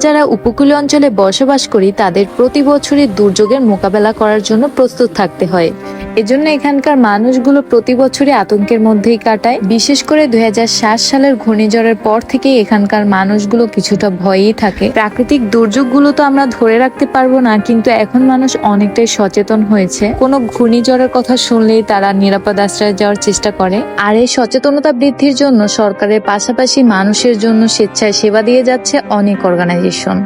যারা উপকূলীয় অঞ্চলে বসবাস করি তাদের প্রতি বছরই দুর্যোগের মোকাবেলা করার জন্য প্রস্তুত থাকতে হয়। এজন্য এখানকার মানুষগুলো প্রতি বছরই আতঙ্কের মধ্যেই কাটায়। বিশেষ করে 2007 সালের ঘূর্ণিঝড়ের পর থেকে এখানকার মানুষগুলো কিছুটা ভয়েই থাকে। প্রাকৃতিক দুর্যোগগুলো তো আমরা ধরে রাখতে পারবো না, কিন্তু এখন মানুষ অনেকটাই সচেতন হয়েছে। কোনো ঘূর্ণিঝড়ের কথা শুনলেই তারা নিরাপদ আশ্রয়ে যাওয়ার চেষ্টা করে। আর এই সচেতনতা বৃদ্ধির জন্য সরকারের পাশাপাশি মানুষের জন্য স্বেচ্ছায় সেবা দিয়ে যাচ্ছে অনেক অর্গানাইজেশন।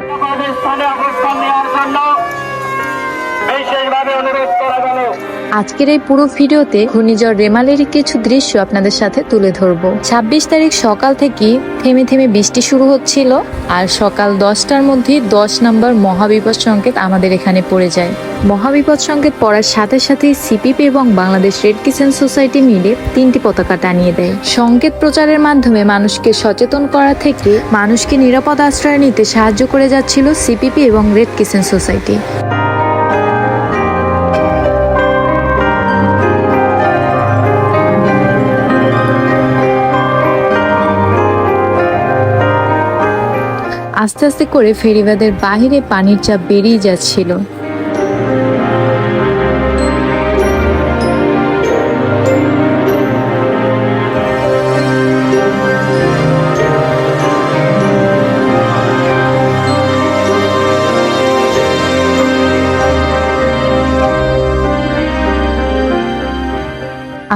আজকের এই পুরো ভিডিওতে ঘূর্ণিঝড় রেমালের কিছু দৃশ্য আপনাদের সাথে তুলে ধরবো। 26 তারিখ সকাল থেকে থেমে থেমে বৃষ্টি শুরু হচ্ছিল, আর সকাল 10টার মধ্যে 10 নম্বর মহাবিপদ সংকেত আমাদের এখানে পড়ে যায়। মহাবিপদ সংকেত পড়ার সাথে সাথে সিপিপি এবং বাংলাদেশ রেড ক্রিসেন্ট সোসাইটি মিলে 3টি পতাকা টানিয়ে দেয়। সংকেত প্রচারের মাধ্যমে মানুষকে সচেতন করা থেকে মানুষকে নিরাপদ আশ্রয় নিতে সাহায্য করে যাচ্ছিল সিপিপি এবং রেড ক্রিসেন্ট সোসাইটি। আস্তে আস্তে করে ফেরিবাদের বাহিরে পানির চাপ বেড়েই যাচ্ছিল।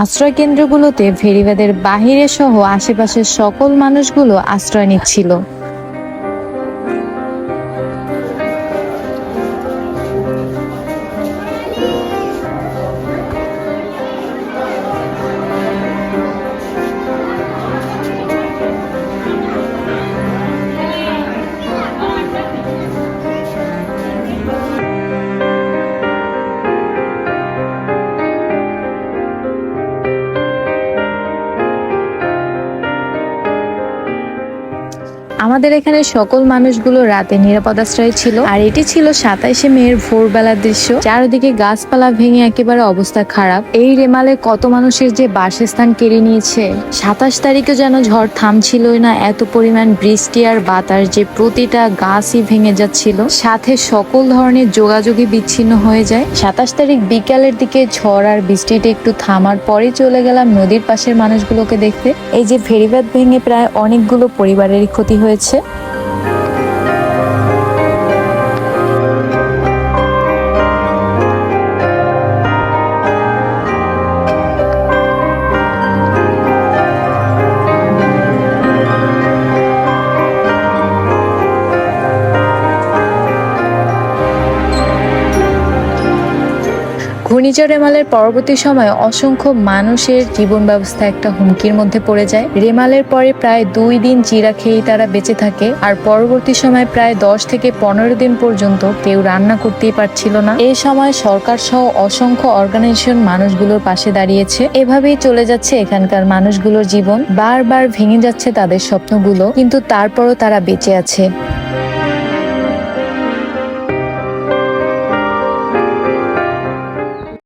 আশ্রয় কেন্দ্রগুলোতে ফেরিবাদের বাহিরে সহ আশেপাশের সকল মানুষগুলো আশ্রয় নিচ্ছিল। আমাদের এখানে সকল মানুষগুলো রাতে নিরাপদ আশ্রয় ছিল। আর এটি ছিল 27শে মের ভোরবেলার দৃশ্য। চারদিকে গাছপালা ভেঙে একেবারে অবস্থা খারাপ। এই রেমালে কত মানুষের যে বাসস্থান কেড়ে নিয়েছে। 27 তারিখে যেন ঝড় থামছিলই না, এত পরিমাণ বৃষ্টি আর বাতাস যে প্রতিটা গাছই ভেঙে যাচ্ছিল, সাথে সকল ধরনের যোগাযোগই বিচ্ছিন্ন হয়ে যায়। 27 তারিখ বিকালের দিকে ঝড় আর বৃষ্টিটা একটু থামার পরে চলে গেলাম নদীর পাশের মানুষগুলোকে দেখতে। এই যে ফেরিবাদ ভেঙে প্রায় অনেকগুলো পরিবারেরই ক্ষতি হয়েছে। ঘূর্ণিঝড় রেমালের পরবর্তী সময়ে অসংখ্য মানুষের জীবন ব্যবস্থা একটা হুমকির মধ্যে পড়ে যায়। রেমালের পরে প্রায় 2 দিন চিরা খেয়েই তারা বেঁচে থাকে। আর পরবর্তী সময় প্রায় 10 থেকে 15 দিন পর্যন্ত কেউ রান্না করতেই পারছিল না। এই সময় সরকার সহ অসংখ্য অর্গানাইজেশন মানুষগুলোর পাশে দাঁড়িয়েছে। এভাবেই চলে যাচ্ছে এখানকার মানুষগুলোর জীবন। বারবার ভেঙে যাচ্ছে তাদের স্বপ্নগুলো, কিন্তু তারপরও তারা বেঁচে আছে।